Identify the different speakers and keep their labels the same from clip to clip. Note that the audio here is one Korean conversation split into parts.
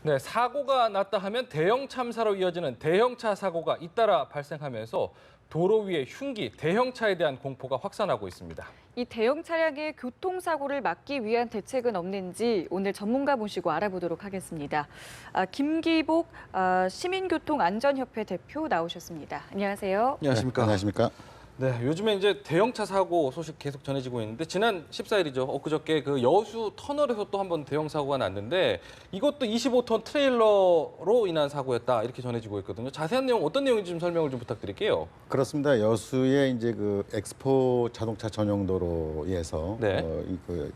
Speaker 1: 네, 사고가 났다 하면 대형 참사로 이어지는 대형차 사고가 잇따라 발생하면서 도로 위의 흉기, 대형차에 대한 공포가 확산하고 있습니다.
Speaker 2: 이 대형 차량의 교통사고를 막기 위한 대책은 없는지 오늘 전문가 모시고 알아보도록 하겠습니다. 김기복 시민교통안전협회 대표 나오셨습니다. 안녕하세요.
Speaker 1: 안녕하십니까?
Speaker 3: 안녕하십니까?
Speaker 1: 네, 요즘에 이제 대형차 사고 소식 계속 전해지고 있는데 지난 14일이죠. 엊그저께 그 여수 터널에서 또 한 번 대형 사고가 났는데 이것도 25톤 트레일러로 인한 사고였다 이렇게 전해지고 있거든요. 자세한 내용 어떤 내용인지 좀 설명을 좀 부탁드릴게요.
Speaker 3: 그렇습니다. 여수에 이제 그 엑스포 자동차 전용 도로에서
Speaker 1: 네.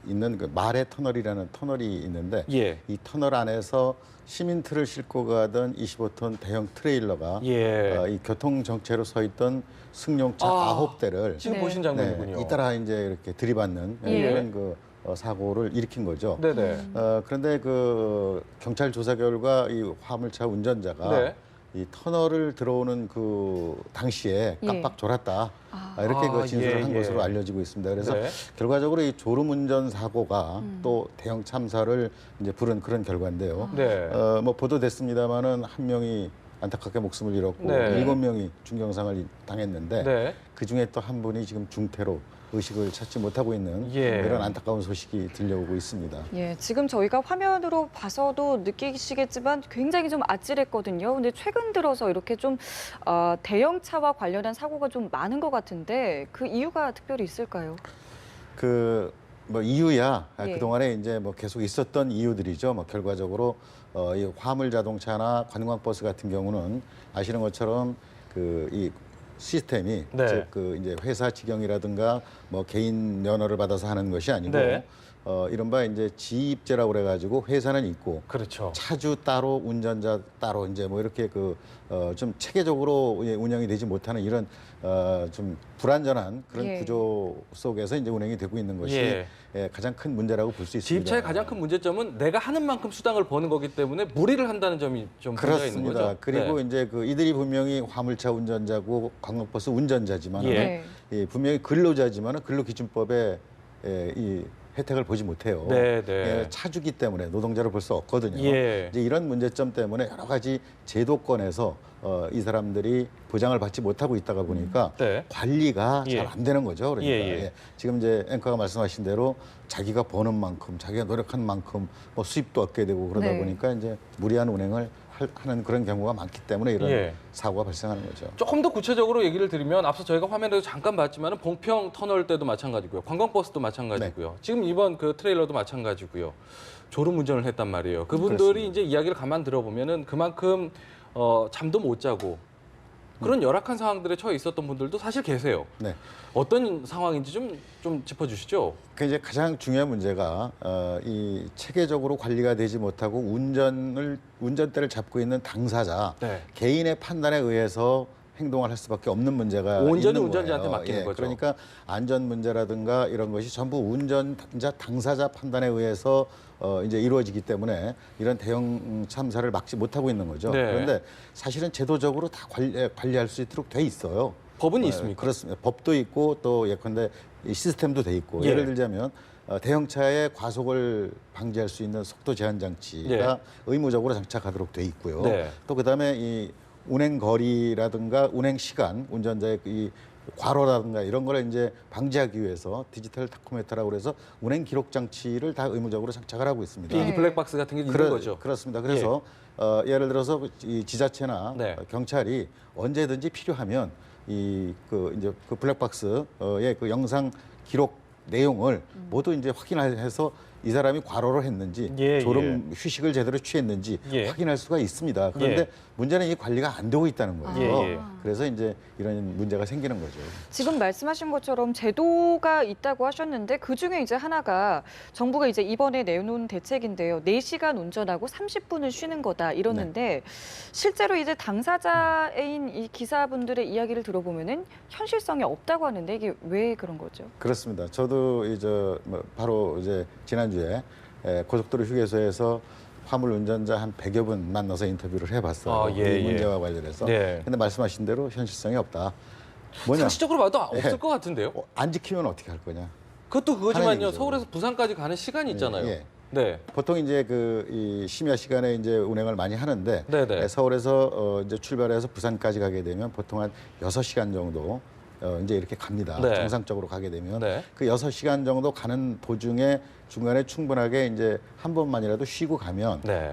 Speaker 3: 있는 그 말의 터널이라는 터널이 있는데
Speaker 1: 예.
Speaker 3: 이 터널 안에서 시민트를 싣고 가던 25톤 대형 트레일러가
Speaker 1: 예.
Speaker 3: 이 교통 정체로 서 있던 승용차
Speaker 1: 아,
Speaker 3: 9대를
Speaker 1: 지금
Speaker 2: 네.
Speaker 1: 보신 장면이군요.
Speaker 3: 잇따라 이제 이렇게 들이받는
Speaker 2: 예.
Speaker 3: 그런 그 사고를 일으킨 거죠.
Speaker 1: 네네.
Speaker 3: 그런데 그 경찰 조사 결과 이 화물차 운전자가
Speaker 1: 네.
Speaker 3: 이 터널을 들어오는 그 당시에 깜빡 졸았다. 이렇게 그 진술을 한
Speaker 1: 예.
Speaker 3: 것으로 알려지고 있습니다. 그래서
Speaker 1: 네.
Speaker 3: 결과적으로 이 졸음운전 사고가 또 대형 참사를 이제 부른 그런 결과인데요.
Speaker 1: 네.
Speaker 3: 뭐 보도됐습니다마는 한 명이 안타깝게 목숨을 잃었고
Speaker 1: 네.
Speaker 3: 7명이 중경상을 당했는데
Speaker 1: 네.
Speaker 3: 그 중에 또 한 분이 지금 중태로 의식을 찾지 못하고 있는
Speaker 1: 예.
Speaker 3: 이런 안타까운 소식이 들려오고 있습니다.
Speaker 2: 예, 지금 저희가 화면으로 봐서도 느끼시겠지만 굉장히 좀 아찔했거든요. 근데 최근 들어서 이렇게 좀 대형차와 관련한 사고가 좀 많은 것 같은데 그 이유가 특별히 있을까요?
Speaker 3: 뭐 이유야
Speaker 2: 예.
Speaker 3: 그동안에 이제 뭐 계속 있었던 이유들이죠. 뭐 결과적으로 이 화물 자동차나 관광버스 같은 경우는 아시는 것처럼 이 시스템이
Speaker 1: 네.
Speaker 3: 즉 그 이제 회사 직영이라든가 뭐 개인 면허를 받아서 하는 것이 아니고
Speaker 1: 네.
Speaker 3: 이른바 이제 지입제라고 그래가지고 회사는 있고
Speaker 1: 그렇죠.
Speaker 3: 차주 따로 운전자 따로 이제 뭐 이렇게 좀 체계적으로 운영이 되지 못하는 이런 좀 불안전한 그런
Speaker 2: 예.
Speaker 3: 구조 속에서 이제 운행이 되고 있는 것이
Speaker 1: 예.
Speaker 3: 가장 큰 문제라고 볼 수 있습니다.
Speaker 1: 지입차의 가장 큰 문제점은 내가 하는 만큼 수당을 버는 거기 때문에 무리를 한다는 점이 좀 문제가 있는
Speaker 3: 그렇습니다.
Speaker 1: 거죠.
Speaker 3: 그리고
Speaker 1: 네.
Speaker 3: 이제 이들이 분명히 화물차 운전자고 관광버스 운전자지만
Speaker 1: 예.
Speaker 3: 분명히 근로자지만 근로기준법에 이 혜택을 보지 못해요.
Speaker 1: 네, 네.
Speaker 3: 예, 차주기 때문에 노동자를 볼 수 없거든요.
Speaker 1: 예.
Speaker 3: 이제 이런 문제점 때문에 여러 가지 제도권에서 이 사람들이 보장을 받지 못하고 있다가 보니까
Speaker 1: 네.
Speaker 3: 관리가
Speaker 1: 예.
Speaker 3: 잘 안 되는 거죠. 그러니까
Speaker 1: 예.
Speaker 3: 지금 이제 앵커가 말씀하신 대로 자기가 버는 만큼, 자기가 노력한 만큼 뭐 수입도 얻게 되고 그러다
Speaker 2: 네.
Speaker 3: 보니까 이제 무리한 운행을 하는 그런 경우가 많기 때문에 이런
Speaker 1: 예.
Speaker 3: 사고가 발생하는 거죠.
Speaker 1: 조금 더 구체적으로 얘기를 드리면 앞서 저희가 화면에도 잠깐 봤지만 봉평 터널 때도 마찬가지고요. 관광버스도 마찬가지고요.
Speaker 3: 네.
Speaker 1: 지금 이번 그 트레일러도 마찬가지고요. 졸음 운전을 했단 말이에요. 그분들이
Speaker 3: 그렇습니다.
Speaker 1: 이제 이야기를 가만 들어보면은 그만큼 잠도 못 자고 그런 열악한 상황들에 처해 있었던 분들도 사실 계세요.
Speaker 3: 네.
Speaker 1: 어떤 상황인지 좀 짚어주시죠.
Speaker 3: 그 이제 가장 중요한 문제가 이 체계적으로 관리가 되지 못하고 운전대를 잡고 있는 당사자
Speaker 1: 네.
Speaker 3: 개인의 판단에 의해서 행동을 할 수밖에 없는 문제가
Speaker 1: 온전히
Speaker 3: 있는
Speaker 1: 운전자한테
Speaker 3: 거예요.
Speaker 1: 맡기는 거죠.
Speaker 3: 그러니까 안전 문제라든가 이런 것이 전부 운전자 당사자 판단에 의해서 이제 이루어지기 때문에 이런 대형 참사를 막지 못하고 있는 거죠.
Speaker 1: 네.
Speaker 3: 그런데 사실은 제도적으로 다 관리할 수 있도록 돼 있어요.
Speaker 1: 법은 있습니까?
Speaker 3: 그렇습니다. 법도 있고 또 예컨대 이 시스템도 돼 있고
Speaker 1: 예.
Speaker 3: 예를 들자면 대형차의 과속을 방지할 수 있는 속도 제한 장치가 의무적으로 장착하도록 돼 있고요.
Speaker 1: 네.
Speaker 3: 또 그다음에 이 운행 거리라든가 운행 시간, 운전자의 이 과로라든가 이런 거를 이제 방지하기 위해서 디지털 타코메터라고 그래서 운행 기록 장치를 다 의무적으로 장착을 하고 있습니다.
Speaker 1: 비행기
Speaker 2: 네.
Speaker 1: 블랙박스 같은 게 있는 거죠.
Speaker 3: 그렇습니다. 그래서 예를 들어서 이 지자체나
Speaker 1: 네.
Speaker 3: 경찰이 언제든지 필요하면 이제 그 블랙박스의 그 영상 기록 내용을 모두 이제 확인해서 이 사람이 과로를 했는지 졸음 휴식을 제대로 취했는지 확인할 수가 있습니다. 그런데 문제는 이 관리가 안 되고 있다는 거죠. 그래서 이제 이런 문제가 생기는 거죠.
Speaker 2: 지금 말씀하신 것처럼 제도가 있다고 하셨는데 그중에 이제 하나가 정부가 이제 이번에 내놓은 대책인데요. 4시간 운전하고 30분을 쉬는 거다 이러는데 실제로 이제 당사자인 이 기사분들의 이야기를 들어보면은 현실성이 없다고 하는데 이게 왜 그런 거죠?
Speaker 3: 그렇습니다. 저도 바로 이제 지난주에 고속도로 휴게소에서 화물 운전자 한 100여 분 만나서 인터뷰를 해봤어요. 이 문제와 관련해서. 근데 말씀하신 대로 현실성이 없다. 뭐냐?
Speaker 1: 상식적으로 봐도 없을 것 같은데요.
Speaker 3: 안 지키면 어떻게 할 거냐?
Speaker 1: 그것도 그거지만요.
Speaker 3: 얘기죠.
Speaker 1: 서울에서 부산까지 가는 시간이 있잖아요. 네.
Speaker 3: 보통 이제 이 심야 시간에 이제 운행을 많이 하는데
Speaker 1: 네네.
Speaker 3: 서울에서 이제 출발해서 부산까지 가게 되면 보통 한 6시간 정도 이제 이렇게 갑니다.
Speaker 1: 네.
Speaker 3: 정상적으로 가게 되면
Speaker 1: 네.
Speaker 3: 그 6시간 정도 가는 도중에 중간에 충분하게 이제 한 번만이라도 쉬고 가면
Speaker 1: 네.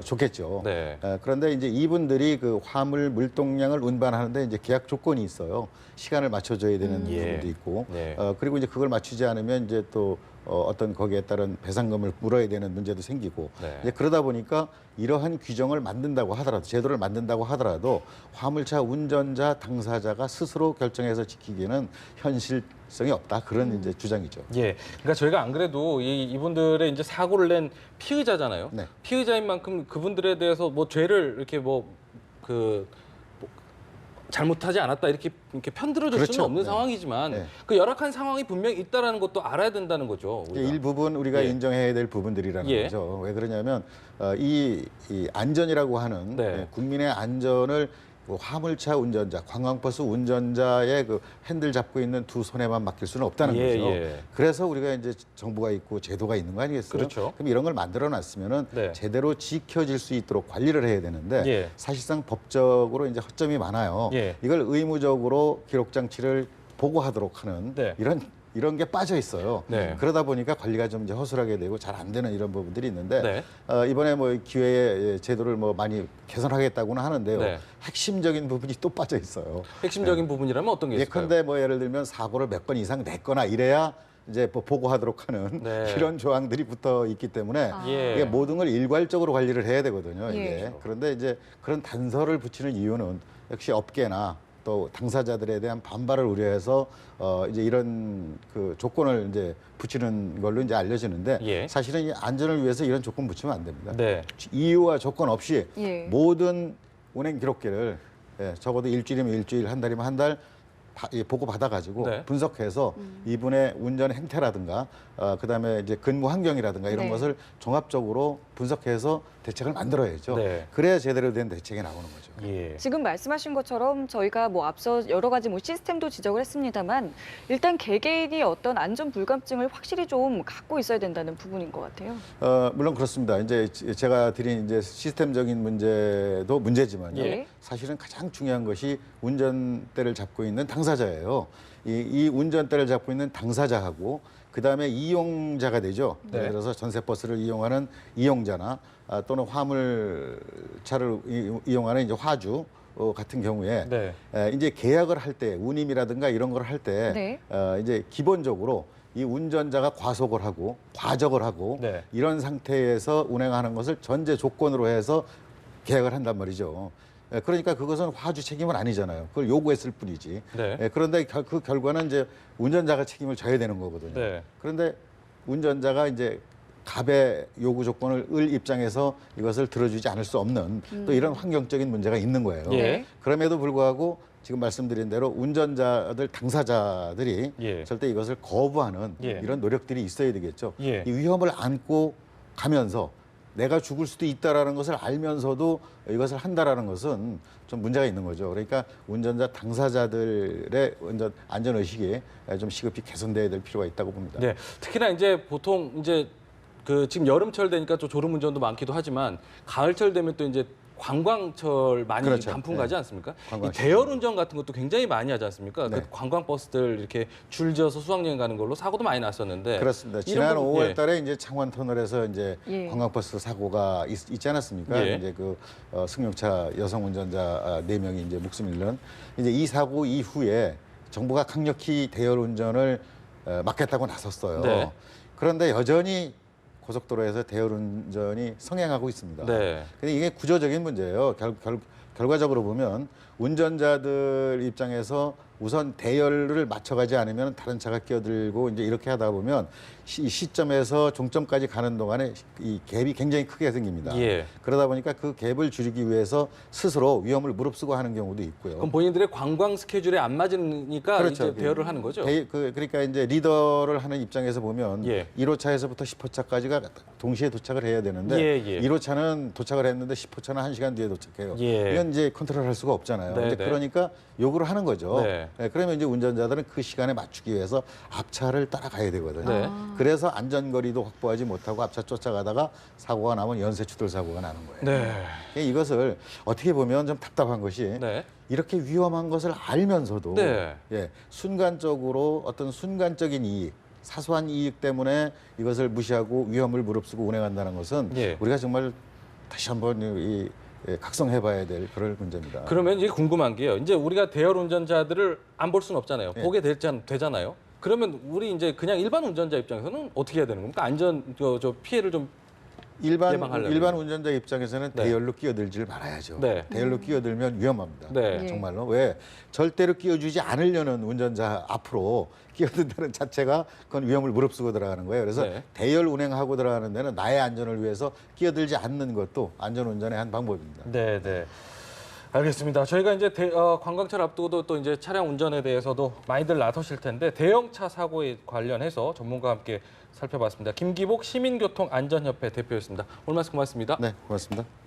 Speaker 3: 좋겠죠.
Speaker 1: 네.
Speaker 3: 그런데 이제 이분들이 그 화물 물동량을 운반하는데 이제 계약 조건이 있어요. 시간을 맞춰줘야 되는
Speaker 1: 예.
Speaker 3: 부분도 있고,
Speaker 1: 네.
Speaker 3: 그리고 이제 그걸 맞추지 않으면 이제 또 어떤 거기에 따른 배상금을 물어야 되는 문제도 생기고,
Speaker 1: 네.
Speaker 3: 이제 그러다 보니까 이러한 규정을 만든다고 하더라도, 제도를 만든다고 하더라도 화물차 운전자 당사자가 스스로 결정해서 지키기는 현실성이 없다, 그런 이제 주장이죠.
Speaker 1: 예. 그러니까 저희가 안 그래도 이분들의 이제 사고를 낸 피의자잖아요.
Speaker 3: 네.
Speaker 1: 피의자인 만큼 그분들에 대해서 뭐 죄를 이렇게 잘못하지 않았다 이렇게 편들어줄
Speaker 3: 그렇죠.
Speaker 1: 수는 없는
Speaker 3: 네.
Speaker 1: 상황이지만
Speaker 3: 네.
Speaker 1: 그 열악한 상황이 분명히 있다라는 것도 알아야 된다는 거죠. 우리가.
Speaker 3: 일부분 우리가
Speaker 1: 예.
Speaker 3: 인정해야 될 부분들이라는
Speaker 1: 예.
Speaker 3: 거죠. 왜 그러냐면 이 안전이라고 하는
Speaker 1: 네.
Speaker 3: 국민의 안전을 화물차 운전자, 관광버스 운전자의 그 핸들 잡고 있는 두 손에만 맡길 수는 없다는
Speaker 1: 예,
Speaker 3: 거죠.
Speaker 1: 예.
Speaker 3: 그래서 우리가 이제 정부가 있고 제도가 있는 거 아니겠어요?
Speaker 1: 그렇죠.
Speaker 3: 그럼 이런 걸 만들어 놨으면은
Speaker 1: 네.
Speaker 3: 제대로 지켜질 수 있도록 관리를 해야 되는데
Speaker 1: 예.
Speaker 3: 사실상 법적으로 이제 허점이 많아요.
Speaker 1: 예.
Speaker 3: 이걸 의무적으로 기록 장치를 보고하도록 하는
Speaker 1: 네.
Speaker 3: 이런 게 빠져 있어요.
Speaker 1: 네.
Speaker 3: 그러다 보니까 관리가 좀 이제 허술하게 되고 잘 안 되는 이런 부분들이 있는데
Speaker 1: 네.
Speaker 3: 이번에 뭐 기회에 제도를 뭐 많이 개선하겠다고는 하는데요.
Speaker 1: 네.
Speaker 3: 핵심적인 부분이 또 빠져 있어요.
Speaker 1: 핵심적인 부분이라면 어떤 게 있을까요?
Speaker 3: 예컨대 뭐 예를 들면 사고를 몇 건 이상 냈거나 이래야 이제 뭐 보고하도록 하는
Speaker 1: 네.
Speaker 3: 이런 조항들이 붙어 있기 때문에
Speaker 1: 예.
Speaker 3: 이게 모든 걸 일괄적으로 관리를 해야 되거든요. 이게.
Speaker 2: 예.
Speaker 3: 그런데 이제 그런 단서를 붙이는 이유는 역시 업계나 또 당사자들에 대한 반발을 우려해서 이제 이런 그 조건을 이제 붙이는 걸로 이제 알려지는데
Speaker 1: 예.
Speaker 3: 사실은 이 안전을 위해서 이런 조건 붙이면 안 됩니다.
Speaker 1: 네.
Speaker 3: 이유와 조건 없이
Speaker 2: 예.
Speaker 3: 모든 운행 기록기를 적어도 일주일이면 일주일, 한 달이면 한 달 보고 받아가지고
Speaker 1: 네.
Speaker 3: 분석해서 이분의 운전 행태라든가 그다음에 이제 근무 환경이라든가 이런
Speaker 2: 네.
Speaker 3: 것을 종합적으로 분석해서 대책을 만들어야죠.
Speaker 1: 네.
Speaker 3: 그래야 제대로 된 대책이 나오는 거죠.
Speaker 1: 예.
Speaker 2: 지금 말씀하신 것처럼 저희가 뭐 앞서 여러 가지 뭐 시스템도 지적을 했습니다만 일단 개개인이 어떤 안전 불감증을 확실히 좀 갖고 있어야 된다는 부분인 것 같아요.
Speaker 3: 물론 그렇습니다. 이제 제가 드린 이제 시스템적인 문제도 문제지만요.
Speaker 2: 예.
Speaker 3: 사실은 가장 중요한 것이 운전대를 잡고 있는 당사자예요. 이 운전대를 잡고 있는 당사자하고 그다음에 이용자가 되죠.
Speaker 1: 네.
Speaker 3: 예를 들어서 전세버스를 이용하는 이용자나 또는 화물차를 이용하는 이제 화주 같은 경우에
Speaker 1: 네.
Speaker 3: 이제 계약을 할 때 운임이라든가 이런 걸 할 때
Speaker 2: 네.
Speaker 3: 이제 기본적으로 이 운전자가 과속을 하고 과적을 하고
Speaker 1: 네.
Speaker 3: 이런 상태에서 운행하는 것을 전제 조건으로 해서 계약을 한단 말이죠. 그러니까 그것은 화주 책임은 아니잖아요. 그걸 요구했을 뿐이지.
Speaker 1: 네.
Speaker 3: 그런데 그 결과는 이제 운전자가 책임을 져야 되는 거거든요.
Speaker 1: 네.
Speaker 3: 그런데 운전자가 이제 갑의 요구 조건을 을 입장에서 이것을 들어주지 않을 수 없는 또 이런 환경적인 문제가 있는 거예요.
Speaker 1: 예.
Speaker 3: 그럼에도 불구하고 지금 말씀드린 대로 운전자들 당사자들이
Speaker 1: 예.
Speaker 3: 절대 이것을 거부하는
Speaker 1: 예.
Speaker 3: 이런 노력들이 있어야 되겠죠.
Speaker 1: 예.
Speaker 3: 이 위험을 안고 가면서 내가 죽을 수도 있다라는 것을 알면서도 이것을 한다라는 것은 좀 문제가 있는 거죠. 그러니까 운전자 당사자들의 운전 안전 의식이 좀 시급히 개선돼야 될 필요가 있다고 봅니다.
Speaker 1: 네. 특히나 이제 보통 이제 지금 여름철 되니까 좀 졸음 운전도 많기도 하지만 가을철 되면 또 이제 관광철 많이
Speaker 3: 그렇죠.
Speaker 1: 단풍
Speaker 3: 네.
Speaker 1: 가지 않습니까?
Speaker 3: 관광
Speaker 1: 이 대열 운전 같은 것도 굉장히 많이 하지 않습니까?
Speaker 3: 네.
Speaker 1: 그 관광 버스들 이렇게 줄지어서 수학여행 가는 걸로 사고도 많이 났었는데
Speaker 3: 그렇습니다.
Speaker 1: 이런
Speaker 3: 지난
Speaker 1: 거-
Speaker 3: 5월
Speaker 1: 예.
Speaker 3: 달에 이제 창원 터널에서 이제
Speaker 2: 예.
Speaker 3: 관광버스 사고가 있지 않았습니까?
Speaker 1: 예.
Speaker 3: 이제 그 승용차 여성 운전자 4명이 이제 목숨 잃는 이제 이 사고 이후에 정부가 강력히 대열 운전을 막겠다고 나섰어요.
Speaker 1: 네.
Speaker 3: 그런데 여전히 고속도로에서 대열 운전이 성행하고 있습니다.
Speaker 1: 네.
Speaker 3: 근데 이게 구조적인 문제예요. 결과적으로 보면 운전자들 입장에서 우선 대열을 맞춰가지 않으면 다른 차가 끼어들고 이제 이렇게 하다 보면 시점에서 종점까지 가는 동안에 이 갭이 굉장히 크게 생깁니다.
Speaker 1: 예.
Speaker 3: 그러다 보니까 그 갭을 줄이기 위해서 스스로 위험을 무릅쓰고 하는 경우도 있고요.
Speaker 1: 그럼 본인들의 관광 스케줄에 안 맞으니까
Speaker 3: 그렇죠.
Speaker 1: 이제 대여를 하는 거죠?
Speaker 3: 그러니까 이제 리더를 하는 입장에서 보면
Speaker 1: 예.
Speaker 3: 1호차에서부터 10호차까지가 동시에 도착을 해야 되는데
Speaker 1: 예, 예.
Speaker 3: 1호차는 도착을 했는데 10호차는 1시간 뒤에 도착해요.
Speaker 1: 예.
Speaker 3: 이건 이제 컨트롤할 수가 없잖아요.
Speaker 1: 네,
Speaker 3: 이제
Speaker 1: 네.
Speaker 3: 그러니까 요구를 하는 거죠.
Speaker 1: 네.
Speaker 3: 예, 그러면 이제 운전자들은 그 시간에 맞추기 위해서 앞차를 따라가야 되거든요.
Speaker 1: 네.
Speaker 3: 그래서 안전거리도 확보하지 못하고 앞차 쫓아가다가 사고가 나면 연쇄추돌 사고가 나는 거예요.
Speaker 1: 네.
Speaker 3: 이것을 어떻게 보면 좀 답답한 것이
Speaker 1: 네.
Speaker 3: 이렇게 위험한 것을 알면서도
Speaker 1: 네.
Speaker 3: 예, 순간적으로 어떤 순간적인 이익, 사소한 이익 때문에 이것을 무시하고 위험을 무릅쓰고 운행한다는 것은
Speaker 1: 예.
Speaker 3: 우리가 정말 다시 한번 각성해봐야 될 그럴 문제입니다.
Speaker 1: 그러면 이제 궁금한 게요. 이제 우리가 대열 운전자들을 안 볼 수는 없잖아요.
Speaker 3: 예.
Speaker 1: 보게 되잖아요. 그러면 우리 이제 그냥 일반 운전자 입장에서는 어떻게 해야 되는 겁니까? 저 피해를 좀 예방하려면.
Speaker 3: 일반 운전자 입장에서는
Speaker 1: 네.
Speaker 3: 대열로 끼어들지를 말아야죠.
Speaker 1: 네.
Speaker 3: 대열로 끼어들면 위험합니다.
Speaker 1: 네.
Speaker 3: 정말로. 왜? 절대로 끼어주지 않으려는 운전자 앞으로 끼어든다는 자체가 그건 위험을 무릅쓰고 들어가는 거예요. 그래서
Speaker 1: 네.
Speaker 3: 대열 운행하고 들어가는 데는 나의 안전을 위해서 끼어들지 않는 것도 안전운전의 한 방법입니다.
Speaker 1: 네, 네. 알겠습니다. 저희가 이제 관광철 앞두고도 또 이제 차량 운전에 대해서도 많이들 나서실 텐데 대형차 사고에 관련해서 전문가와 함께 살펴봤습니다. 김기복 시민교통안전협회 대표였습니다. 오늘 말씀 고맙습니다.
Speaker 3: 네, 고맙습니다.